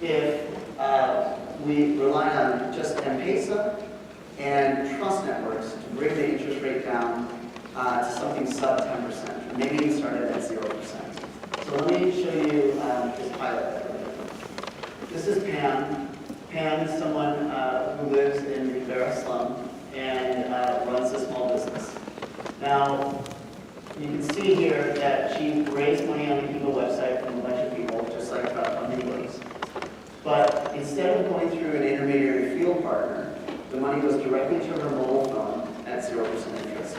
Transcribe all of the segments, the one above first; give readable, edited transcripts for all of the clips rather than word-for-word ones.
if we rely on just M-Pesa and trust networks to bring the interest rate down to something sub 10%, maybe even start it at 0%. So let me show you this pilot. This is Pam. Pam is someone who lives in the Kiva slum and runs a small business. Now, you can see here that she raised money on the Kiva website from a bunch of people, just like crowdfunding works. But instead of going through an intermediary field partner, the money goes directly to her mobile phone at 0% interest.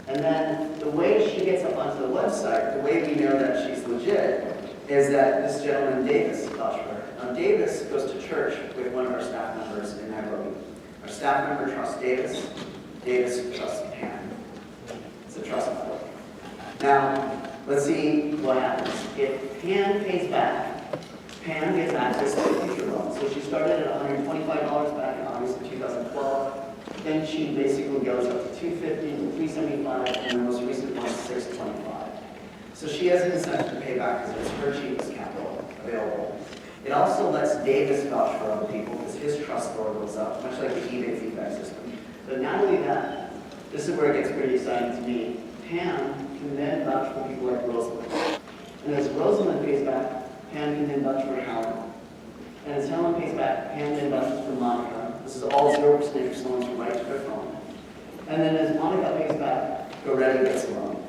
And then the way she gets up onto the website, the way we know that she's legit, is that this gentleman, Davis, vouched for her. Now, Davis goes to church with one of our staff members in Nairobi. Our staff member trusts Davis. Davis trusts Pam. It's a trust network. Now, let's see what happens. If Pam pays back, Pam gets access to a future loan. So she started at $125 back in August of 2012. Then she basically goes up to $250 to $375, and the most recent one is $625. So she has an incentive to pay back because it's her cheapest capital available. It also lets Davis vouch for other people because his trust score goes up, much like the eBay feedback system. But not only that, this is where it gets pretty exciting to me. Pam can then vouch for people like Rosalind. And as Rosalind pays back, Pam can then vouch for Helen. And as Helen pays back, Pam then vouches for Monica. This is all 0% interest loans right to their phone. And then as Monica pays back, Goretta gets a loan.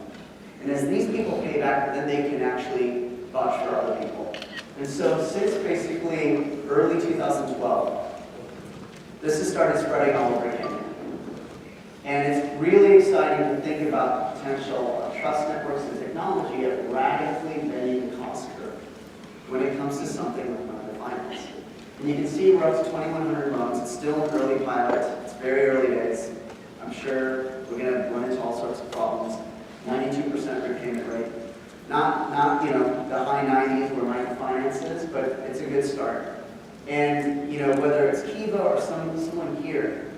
And as these people pay back, then they can actually vouch for other people. And so since basically early 2012, this has started spreading all over Kenya. And it's really exciting to think about the potential of trust networks and technology of radically bending the cost curve when it comes to something like microfinance. And you can see we're up to 2,100 loans. It's still an early pilot. It's very early days. I'm sure we're going to run into all sorts of problems. 92% repayment rate. Not the high 90s where microfinance is, but it's a good start. And whether it's Kiva or someone here,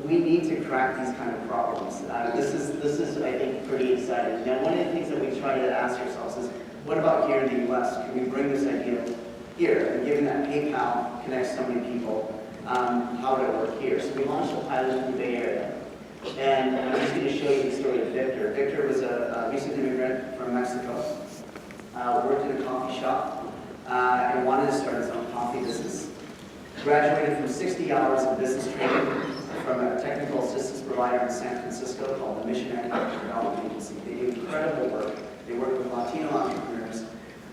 we need to crack these kind of problems. This is I think pretty exciting. Now, one of the things that we try to ask ourselves is, what about here in the U.S.? Can we bring this idea here? And given that PayPal connects so many people, how would it work here? So we launched a pilot in the Bay Area. And I'm just going to show you the story of Victor. Victor was a recent immigrant from Mexico, worked in a coffee shop, and wanted to start his own coffee business. Graduated from 60 hours of business training from a technical assistance provider in San Francisco called the Missionary Development Agency. They do incredible work. They work with Latino entrepreneurs.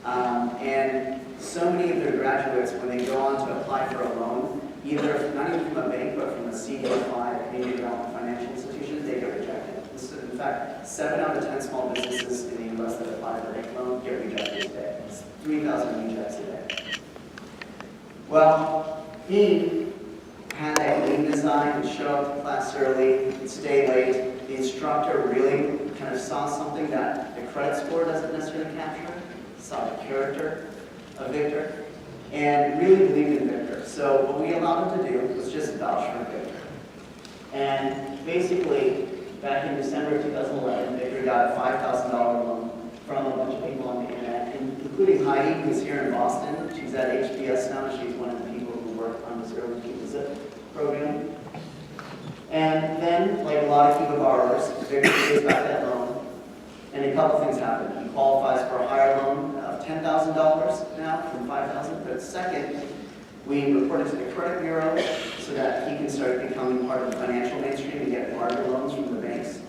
And so many of their graduates, when they go on to apply for a loan, either not even from a bank, but from a CDFI, a Canadian Development Financial Institution, they get rejected. This is, in fact, 7 out of 10 small businesses in the U.S. that apply for a bank loan get rejected today. It's 3,000 rejects a day. Well, he had that lean design and show up to class early and stay late. The instructor really kind of saw something that the credit score doesn't necessarily capture, saw the character of Victor, and really believed in Victor. So what we allowed him to do was just vouch for Victor. And basically, back in December of 2011, Victor got a $5,000 loan from a bunch of people on the internet, including Heidi, who's here in Boston. She's at HBS now. She's one of the people who work on this early Kiva Zip program. And then, like a lot of Kiva borrowers, Victor pays back that loan, and a couple things happen. He qualifies for a higher loan of $10,000 now from $5,000. But second, we report it to the credit bureau so that he can start becoming part of the financial mainstream and get larger loans from the banks.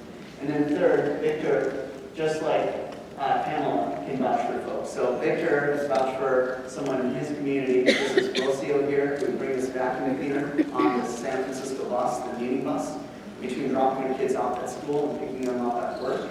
And then third, Victor, just like Pamela, can vouch for folks. So Victor has vouched for someone in his community. This is Rocio here, who brings this vacuum cleaner on the San Francisco bus, the muni bus, between dropping her kids off at school and picking them up at work.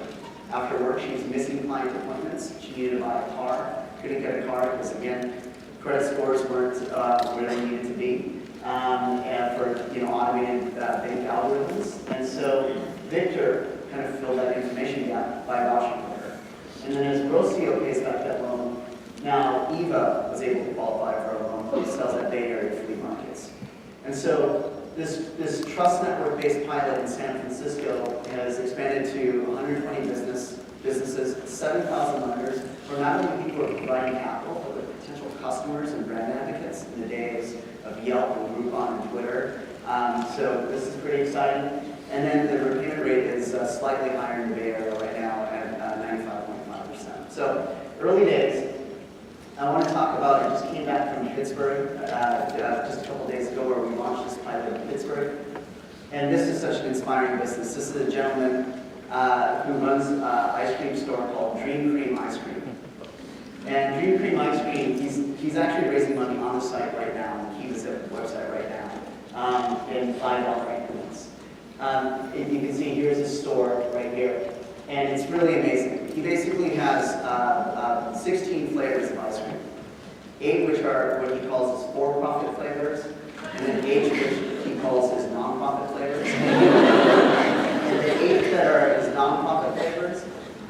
After work, she was missing client appointments. She needed to buy a car. Couldn't get a car because, again, credit scores weren't where they needed to be and for automated bank algorithms. And so Victor kind of filled that information gap by vouching for her. And then as Rocio pays back that loan, now Eva was able to qualify for a loan. She sells at Bay Area flea markets. And so this trust network-based pilot in San Francisco has expanded to 120 businesses, 7,000 lenders, for not only people who are providing capital, customers and brand advocates in the days of Yelp and Groupon and Twitter. So this is pretty exciting. And then the repayment rate is slightly higher in the Bay Area right now at 95.5%. So early days. I want to talk about, I just came back from Pittsburgh just a couple days ago where we launched this pilot in Pittsburgh. And this is such an inspiring business. This is a gentleman who runs an ice cream store called Dream Cream Ice Cream. And Dream Cream Ice Cream, he's actually raising money on the site right now, on the Kiva website right now, in $5 increments. You can see here's his store right here. And it's really amazing. He basically has 16 flavors of ice cream. 8 which are what he calls his for-profit flavors, and then 8 which he calls his non-profit flavors. And the 8 that are his non-profit flavors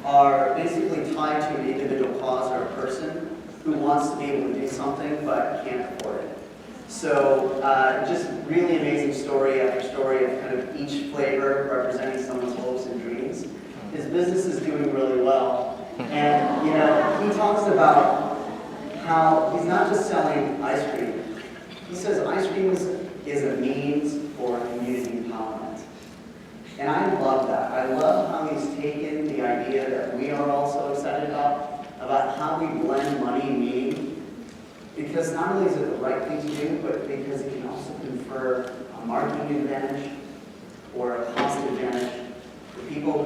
are basically tied to an individual cause or a person who wants to be able to do something but can't afford it. So just really amazing story after story of kind of each flavor representing someone's hopes and dreams. His business is doing really well. And, you know, he talks about how he's not just selling ice cream. He says ice cream is a means for community empowerment. And I love that. I love how he's taken the idea that we are also excited about how we blend money and meaning. Because not only is it the right thing to do, but because it can also confer a marketing advantage or a cost advantage. The people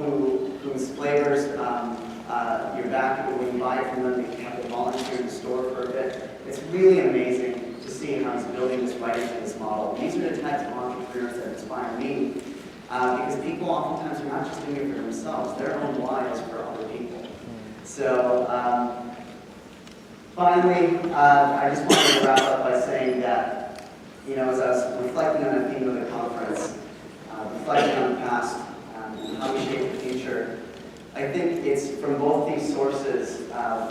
whose flavors you're back when you buy it from them, they have to volunteer in the store for a bit. It's really amazing to see how he's building this right into this model. These are the types of entrepreneurs that inspire me because people oftentimes are not just doing it for themselves, their own lives for other people. So finally, I just wanted to wrap up by saying that, you know, as I was reflecting on the theme of the conference, reflecting on the past, and how we shape the future, I think it's from both these sources,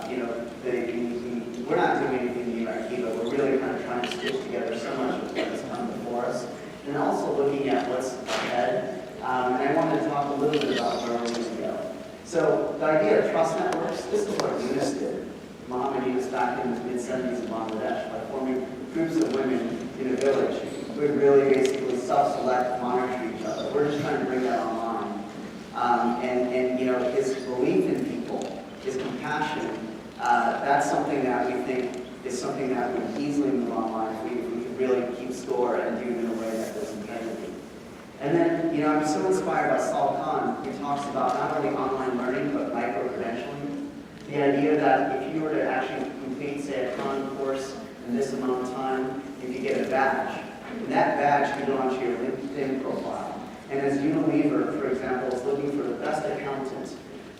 you know, we're not doing anything new at Kiva. We're really kind of trying to stitch together so much of what has come before us, and also looking at what's ahead. And I wanted to talk a little bit about where we're going to go. So the idea of trust networks, this is what Yunus did. Muhammad Yunus back in the mid-70s in Bangladesh by forming groups of women in a village who would really basically self-select, monitor each other. We're just trying to bring that online. And you know, his belief in people, his compassion, that's something that we think is something that would easily move online if we could really keep score and do it in a way that was integrity. And then, you know, I'm so inspired by Saul Khan, who talks about not only online learning, but micro-credentialing. The idea that if you were to actually complete, say, a Khan course in this amount of time, you could get a badge. And that badge could go onto your LinkedIn profile. And as Unilever, for example, is looking for the best accountant,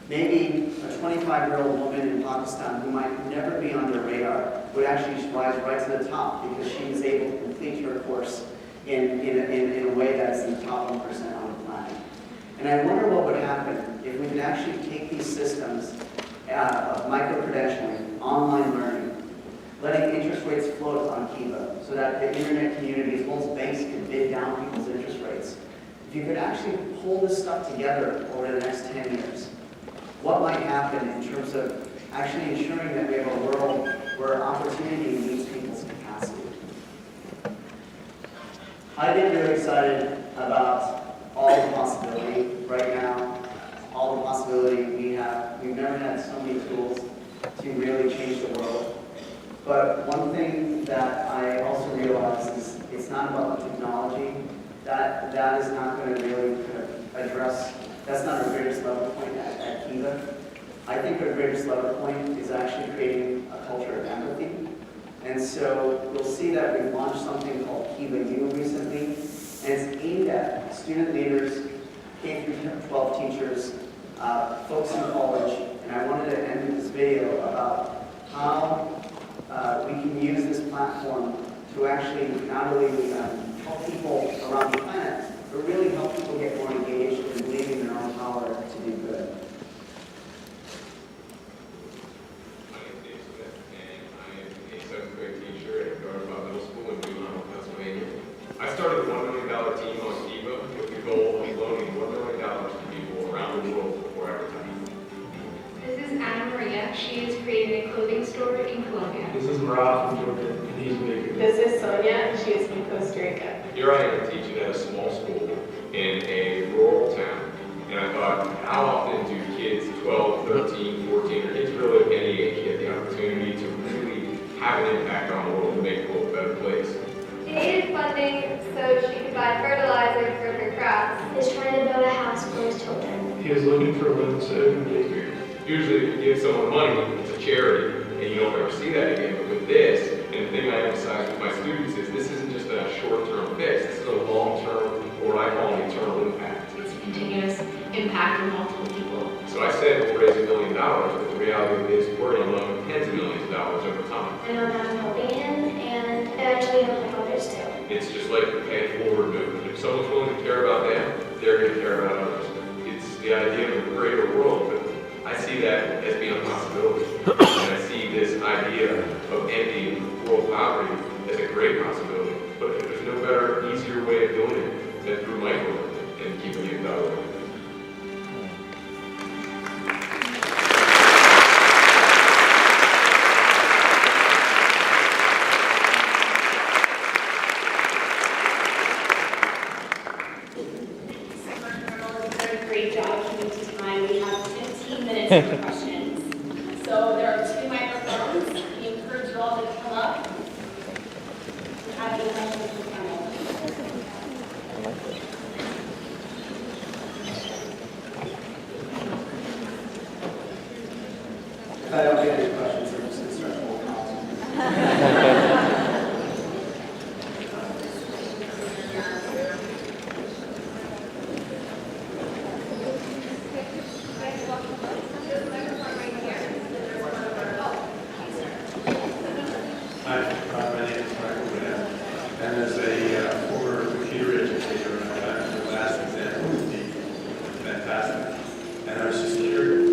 maybe a 25-year-old woman in Pakistan who might never be on their radar would actually rise right to the top because she was able to complete her course in a way that is in the top 1% on the planet. And I wonder what would happen if we could actually take these systems of micro-credentialing, online learning, letting interest rates float on Kiva so that the internet community as well as banks could bid down people's interest rates. If you could actually pull this stuff together over the next 10 years, what might happen in terms of actually ensuring that we have a world where opportunity meets people's capacity? I get really excited about all the possibility right now, all the possibility we have. We've never had so many tools to really change the world. But one thing that I also realize is it's not about the technology. That is not going to really kind of address, that's not our greatest level point at Kiva. I think our greatest level point is actually creating a culture of empathy. And so you'll see that we've launched something called Kiva U recently, and it's aimed at student leaders, K-12 teachers, folks in college, and I wanted to end with this video about how we can use this platform to actually not only help people around the planet, but really help people get more engaged and believe in their own power to do good. My name is Dave Smith, and I am a 7th grade teacher at Garfield Middle School in Blue Mountain, Pennsylvania. I started a $1 million team on Kiva with the goal of loaning $1 million to people around the world before advertising. This is Anna Maria. She has created a clothing store in Colombia. This is Rob from Georgia, and he's making. This is Sonia. She is from Costa Rica. Here I am teaching at a small school in a rural town, and I thought, how often do kids 12, 13, 14, or kids really of any age get the opportunity to really have an impact on the world and make the world a better place? She needed funding so she could buy fertilizer for her crops. Is trying to build a house for his children. He was looking for women to open a bakery. Usually, if you give someone money, it's a charity, and you don't ever see that again. But with this, and the thing I emphasize with my students is this isn't just a short-term fix. This is a long-term, or what I call an eternal impact. It's a continuous impact on multiple people. So I said we'll raise $1 million, but the reality is we're going to loan tens of millions of dollars over time. I know that I'm helping him, and eventually he'll help others too. It's just like the pay it forward movement. If someone's willing to care about them, they're going to care about others. It's the idea of a greater world, but I see that as being a possibility. And I see this idea of ending world poverty as a great possibility. But there's no better, easier way of doing it than through microlending and keeping it going. Great job keeping to time. We have 15 minutes for questions. So there are 2 microphones. We encourage you all to come up and have any questions for Premal. If I don't get any questions, I'm just going to start the whole call. Hi, my name is Michael Van, and as a former computer educator, the last example would be fantastic. And I was just curious.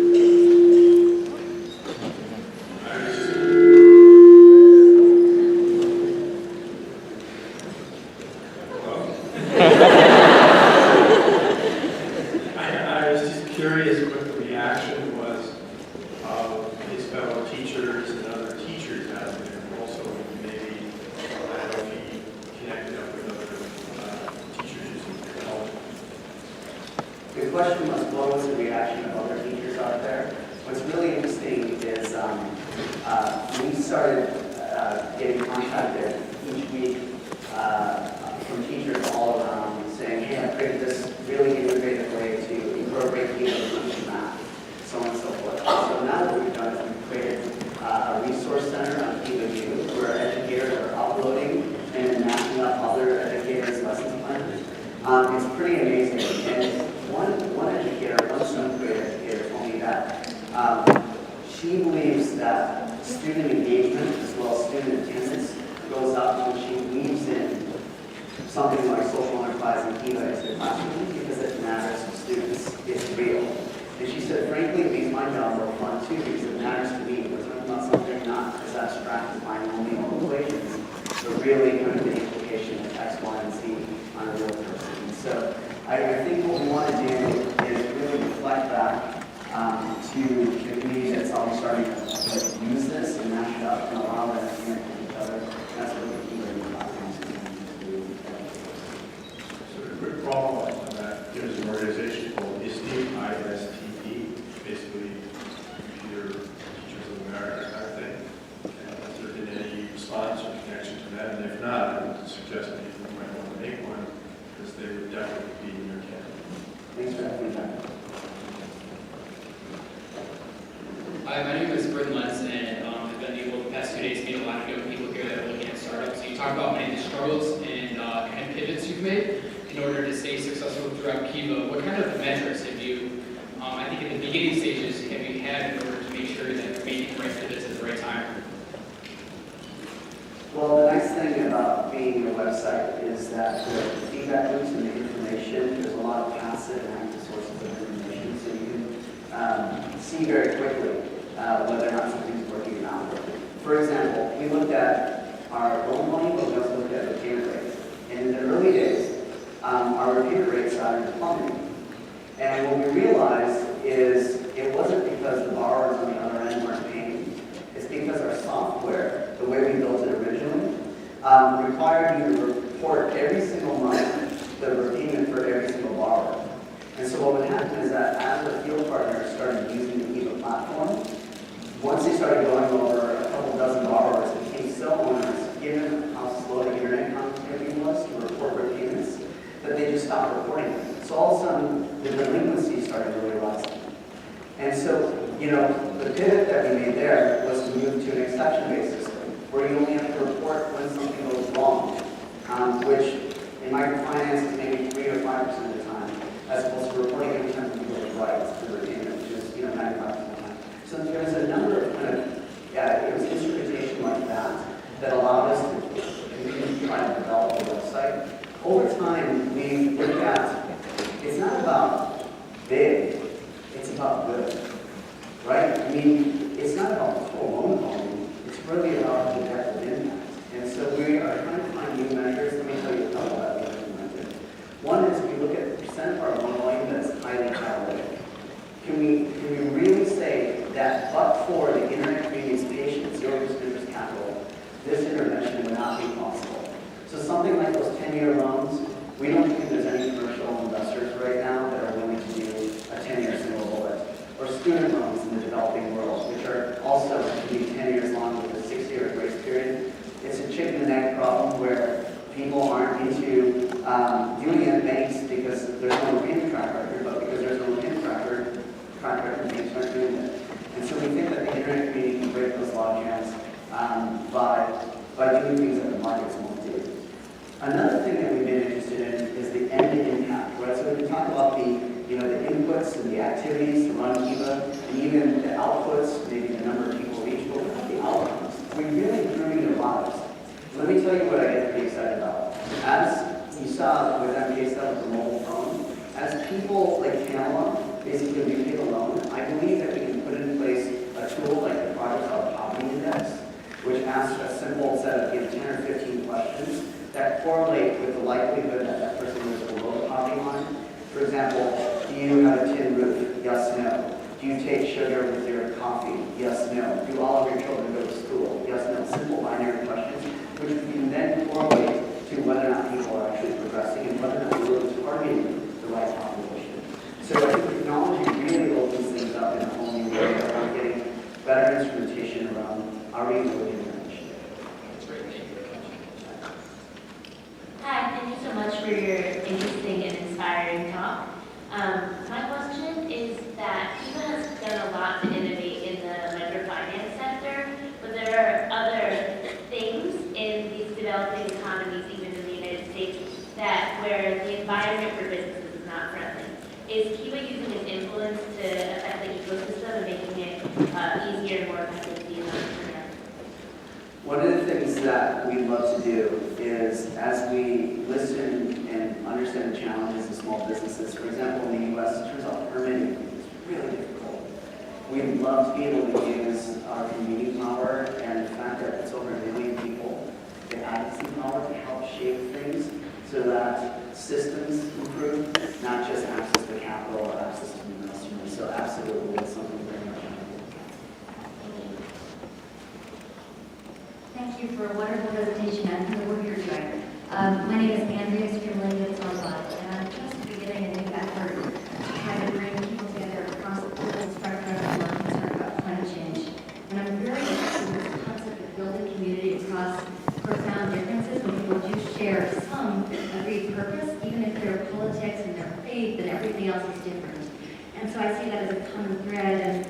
I was just curious what the reaction was of his fellow teachers and other teachers out there. And also, maybe, I don't know if he connected up with other teachers using technology. The question was, what was the reaction of other teachers out there? What's really interesting is we started getting contacted each week from teachers all around saying, hey, I created this really innovative way to incorporate Kiva into math, so on and so forth. So now what we've done is we've created a resource center on Kiva U where educators are uploading and then matching up other educators' lesson plans. It's pretty amazing. And one educator, one seventh grade educator told me that she believes that student engagement as well as student attendance goes up when she weaves in something like social enterprise and Kiva into the classroom because it matters to students. It's real. And she said, frankly, it makes my job more fun too because it matters to me. We're talking about something not as abstract as binomial equations, but really kind of the implication of X, Y, and Z on a real person. And so I think what we want to do is really reflect back to the community that's already starting to use this and match it up and allow them to connect with each other. That's what the Kiva platforms is going to do. So a quick follow-up on that. There's an organization called ISTP, basically Computer Teachers of America kind of thing. And has there been any response or connection to that? And if not, I would suggest maybe you might want to make one because they would definitely be in your camp. Thanks for that feedback. Hi, my name is Bryn Lentz, and I've been able the past 2 days to meet a lot of young people here that are looking at startups. So you talk about many of the struggles and kind of pivots you've made in order to stay successful throughout Kiva. What kind of metrics have you, I think at the beginning stages, have you had in order to make sure that you're making the right pivots at the right time? Well, the nice thing about being a website is that the feedback loops and the information, there's a lot of passive and active sources of information, so you can see very quickly whether or not something's working or not working. For example, we looked at our loan volume, but we also looked at repayment rates. And in the early days, our repayment rates started plummeting. And what we realized is it wasn't because the borrowers on the other end weren't paying. It's because our software, the way we required you to report every single month the repayment for every single borrower. And so what would happen is that as the field partners started using the Kiva platform, once they started going over a couple dozen borrowers, it became so onerous, given how slow the internet connectivity was to report repayments, that they just stopped reporting them. So all of a sudden, the delinquency started really rising. And so, the pivot that we made there was to move to an exception-based system, where you only have to report when something goes wrong, which in microfinance is maybe 3 or 5% of the time, as opposed to reporting every time something goes right to the repayment, which is 95% of the time. So there was a number of it was instrumentation like that allowed us to continue to try to develop the website. Over time, we looked at, it's not about big, it's about good, right? I mean, it's not about the full loan volume, it's really about the depth of impact. And so we are trying to find new measures. Let me tell you a couple that we implemented. One is we look at the percent of our loan volume that's highly catalytic. Can we really say that but for the internet convenience patient 0% interest capital, this intervention would not be possible? So something like those 10-year loans, we don't think there's any commercial investors right now that are willing to do a 10-year single bullet. Or student loans in the developing world, which are also to be 10 years long with a 6-year grace period. It's a chicken and egg problem where people aren't into doing it in banks because there's no repayment track record, but because there's no repayment track record, banks aren't doing it. And so we think that the internet community can break those logjams by doing things that the markets won't do. Another thing that we've been interested in is the end impact, right? So we can talk about the inputs and the activities to run Kiva, and even the outputs, maybe the number of people reached, but what about the outcomes? We're really improving their lives. Let me tell you what I get pretty excited about. As you saw with MPA stuff with the mobile phone, as people like Pamela basically repay the loan, I believe that we can put in place a tool like the project called Poverty Index, which asks a simple set of 10 or 15 questions that correlate with the likelihood that that person is below the poverty line. For example, do you have a tin roof? Yes, no. Do you take sugar with your coffee? Yes, no. Do all of your children go to school? Yes, no. Simple binary questions, which we can then correlate to whether or not people are actually progressing and whether or not we're targeting the right population. So I think technology really opens things up in a whole new way around getting better instrumentation around our real intervention. That's great. Thank you. Hi, thank you so much for your interesting and inspiring talk. My question is that Kiva has done a lot to innovate in the microfinance sector, but there are other things in these developing economies, even in the United States, where the environment for businesses is not friendly. Is Kiva using its influence to affect the ecosystem and making it easier and more effective to be an entrepreneur? One of the things that we love to do is, as we listen and understand the challenges of small businesses, for example, in the U.S., it turns out permitting is really difficult. We'd love to be able to use our community power and the fact that it's over 1 million people, the advocacy power to help shape things so that systems improve, not just access to capital or access to new customers. So absolutely, it's something very much. Thank you for a wonderful presentation and for the work you're doing. My name is Andrea Streamlingus and I'm just beginning a new effort to try to bring people together across the political spectrum who are concerned about climate change. And I'm very interested in this concept of building community across profound differences when people do share some agreed purpose, even if their politics and their faith and everything else is different. And so I see that as a common thread,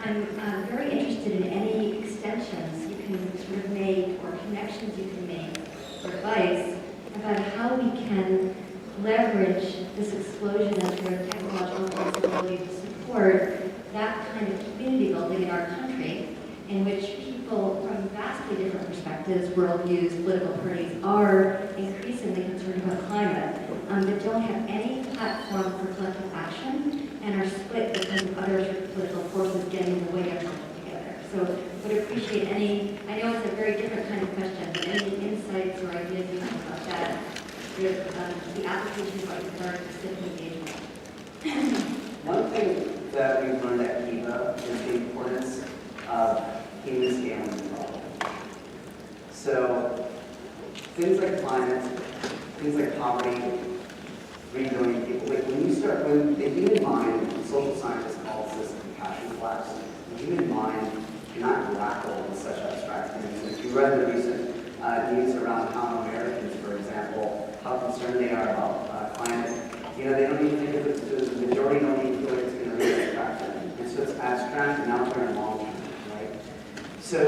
and I'm very interested in any extensions you can sort of make or connections you can make or advice about how we can leverage this explosion of sort of technological possibility to support that kind of community building in our country, in which people from vastly different perspectives, worldviews, political parties are increasingly concerned about climate, but don't have any platform for collective action and are split because of other sort of political forces getting in the way of working together. So would appreciate any, I know it's a very different kind of question, but any insights or ideas you have about that, the application of our civic engagement. One thing that we've learned at Kiva is the importance of human scaling the problem. So things like climate, things like poverty, 3 billion people. When the human mind, social scientists call this compassion collapse, the human mind cannot grapple with such abstract things. If you read the recent news around how Americans, for example, how concerned they are about climate, they don't even think of it, the majority don't even feel like it's going to really affect them. And so it's abstract and out there and long term, right? So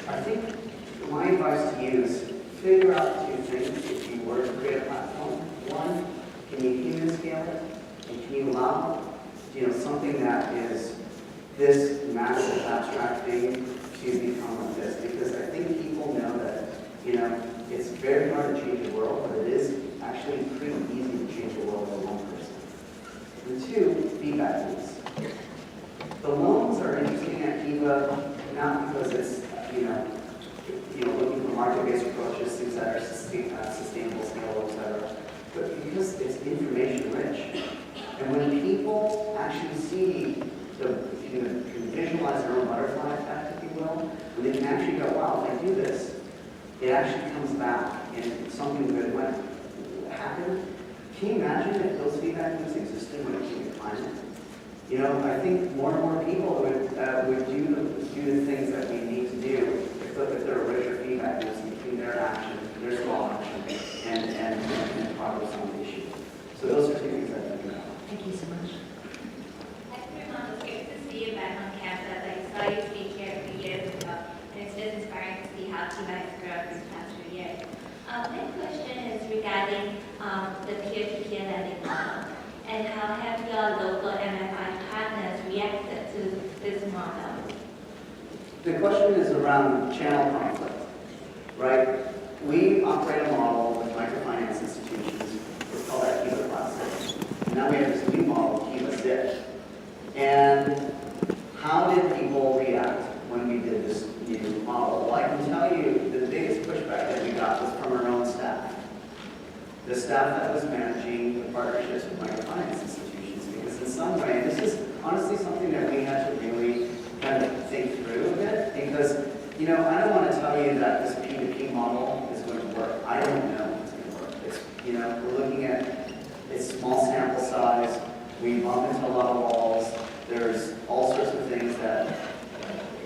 I think my advice to you is figure out 2 things if you were to create a platform. One, can you human scale it? And can you allow, something that is this massive abstract thing to become like this? Because I think people know that, it's very hard to change the world, but it is actually pretty easy to change the world with 1 person. And 2, feedback loops. The loans are interesting at Kiva, not because it's, looking for market-based approaches, things that are sustainable, scalable, et cetera, but because it's information rich. And when people actually see can visualize their own butterfly effect, if you will, when they can actually go, wow, if I do this, it actually comes back and something good might happen. Can you imagine if those feedback loops existed when it came to climate? I think more and more people would do the things that we need to do if there are richer feedback loops between their action, their small action, and progress on the issue. So those are 2 things I think about. Thank you so much. Hi, Premal. It's great to see you back on campus. I saw you speak here a few years ago, and it's just inspiring to see how Kiva has grown these past few years. My question is regarding the peer-to-peer lending model, and how have your local MFI partners reacted to this model? The question is around channel conflict, right? We operate a model with microfinance institutions. We call that Kiva Classic. And now we have this new model, Kiva Zip. And how did people react when we did this new model? Well, I can tell you the biggest pushback that we got was from our own staff. The staff that was managing the partnerships with microfinance institutions. Because in some way, and this is honestly something that we had to really kind of think through a bit. Because, I don't want to tell you that this P2P model is going to work. I don't know if it's going to work. It's, we're looking at it's small sample size. We bump into a lot of walls. There's all sorts of things that,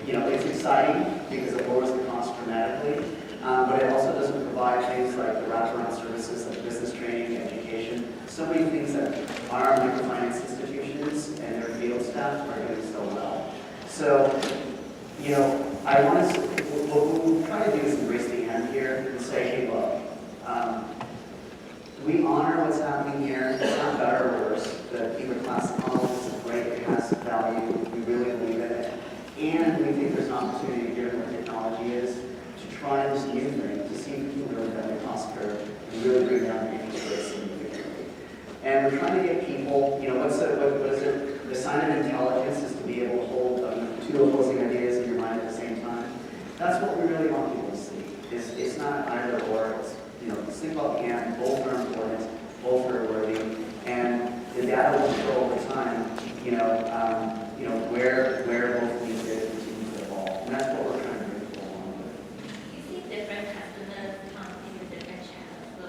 it's exciting because it lowers the cost dramatically, but it also doesn't provide things like the wraparound services like business training, education, so many things that our microfinance institutions and their field staff are doing so well. So, I want to, what we'll try to do is embrace the end here and say, hey, look, we honor what's happening here. It's not better or worse. The Kiva Classic model is great. It has value. We really believe in it. And we think there's an opportunity given where technology is to try this new thing to see if we can really bend the cost curve and really bring down the interest rates significantly. And we're trying to get people, what is it? The sign of intelligence is to be able to hold 2 opposing ideas in your mind at the same time. That's what we really want people to see. It's not either or. It's think about the and. Both are important. Both are worthy. And the data will show over time, where both of these data continue to evolve. And that's what we're trying to bring people along with. You see different customers in the different channels. So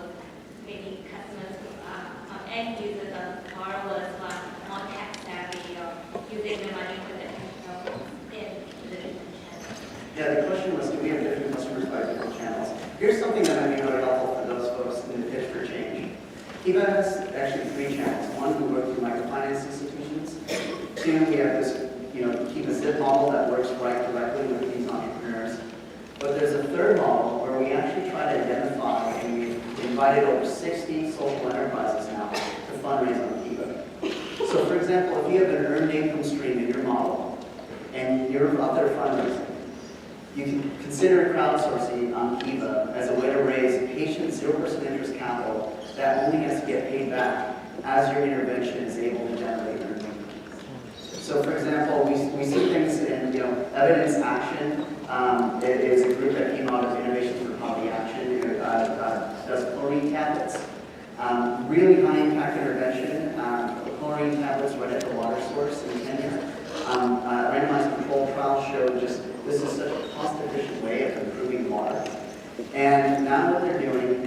maybe customers who are end users or borrowers who are more tech savvy or using the money for different programs in the different channels. Yeah, the question was, do we have different customers by different channels? Here's something that might be really helpful for those folks in the pitch for change. Kiva has actually 3 channels. 1, we work through microfinance institutions. 2, we have this, Kiva Zip model that works right directly with these entrepreneurs. But there's a 3rd model where we actually try to identify, and we've invited over 60 social enterprises now to fundraise on Kiva. So for example, if you have an earned income stream in your model, and you're out there fundraising, you can consider crowdsourcing on Kiva as a way to raise patient 0% interest capital that only has to get paid back as your intervention is able to generate earned income. So for example, we see things in evidence action. It is a group that came out of Innovation for Poverty Action. It does chlorine tablets. Really high impact intervention. Chlorine tablets right at the water source in Kenya. Randomized control trial showed just this is such a cost-efficient way of improving water. And now what they're doing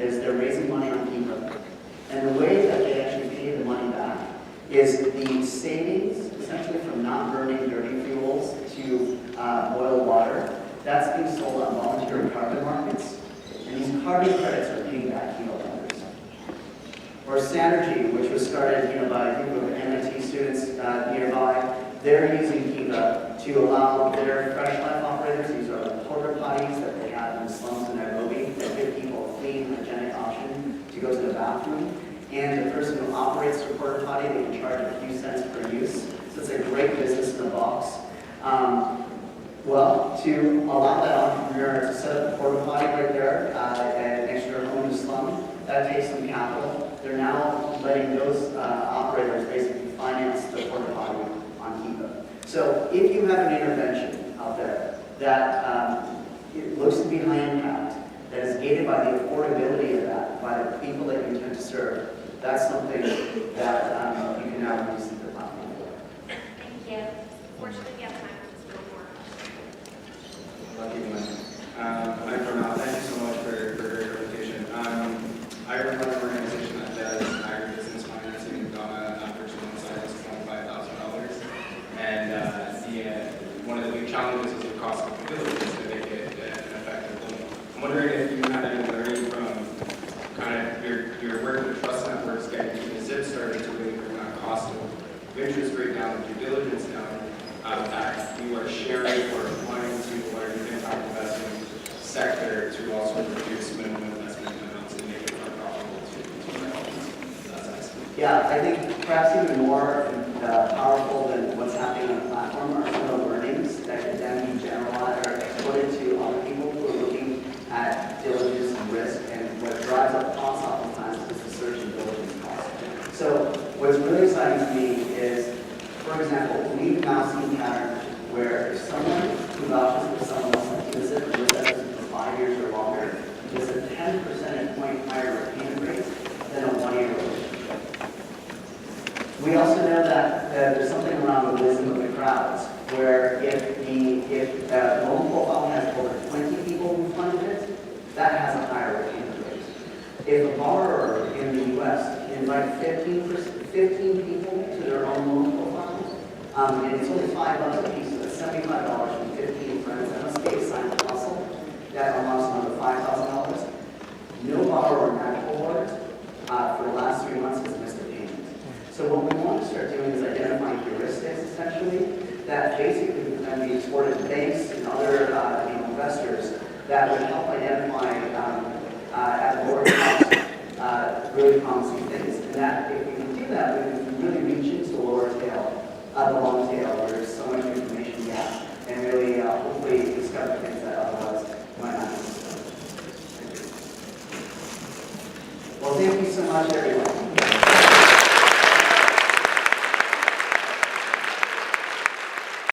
And the way that they actually pay the money back is the savings, essentially from not burning dirty fuels to boil water. That's being sold on voluntary carbon markets. And these carbon credits are paying back Kiva lenders. Or Sanergy, which was started by a group of MIT students nearby. They're using Kiva to allow their fresh life operators, these are the porta potties that they have in the slums in Nairobi, that give people a clean, hygienic option to go to the bathroom. And the person who operates the porta potty, they can charge a few cents per use. So it's a great business in the box. Well, to allow that entrepreneur to set up a porta potty right there next to their home in the slum, that takes some capital. They're now letting those operators basically finance the porta potty on Kiva. So if you have an intervention out there that it looks to be high impact, that is gated by the affordability of that, by the people that you intend to serve, that's something that you can now use the platform for. Thank you. Fortunately, we have time for just one more. Lucky one. Hi, Premal. Thank you so much for your presentation. I run an organization that does agribusiness financing in Ghana. Average loan size is $25,000. And one of the big challenges is the cost of due diligence to make it an effective loan. I'm wondering if you had any learning from kind of your work with trust networks, getting the ZIP started to really bring that cost of interest rate down and due diligence down, that you are sharing or applying to our impact investing sector to also reduce minimum investment amounts and make it more profitable to investors. That's nice. Yeah, I think perhaps even more powerful than what's happening on the platform are some of the learnings that could then be generalized or exported to other people who are looking at diligence and risk, and what drives up costs oftentimes is the search and diligence cost. So what's really exciting to me is, for example, we've now seen patterns where if someone who vouches for someone else like does it for 5 years or longer, there's a 10 percentage point higher repayment rate than a 1-year relationship. We also know that there's something around the wisdom of the crowds, where if a loan profile has over 20 people who funded it, that has a higher repayment rate. If a borrower in the U.S. can invite 15 people to their own loan profile, and it's only $5 a piece, so that's $75 from 15 friends, that must be a sign of hustle. That amounts to another $5,000. No borrower in that cohort for the last 3 months has missed a payment. So what we want to start doing is identifying heuristics, essentially, that basically can be exported to banks and other investors that would help identify at lower cost really promising things. And that if we can do that, we can really reach into the lower tail, the long tail, where there's so much information gap, and really hopefully discover things that otherwise might not be discovered. Well, thank you so much, everyone.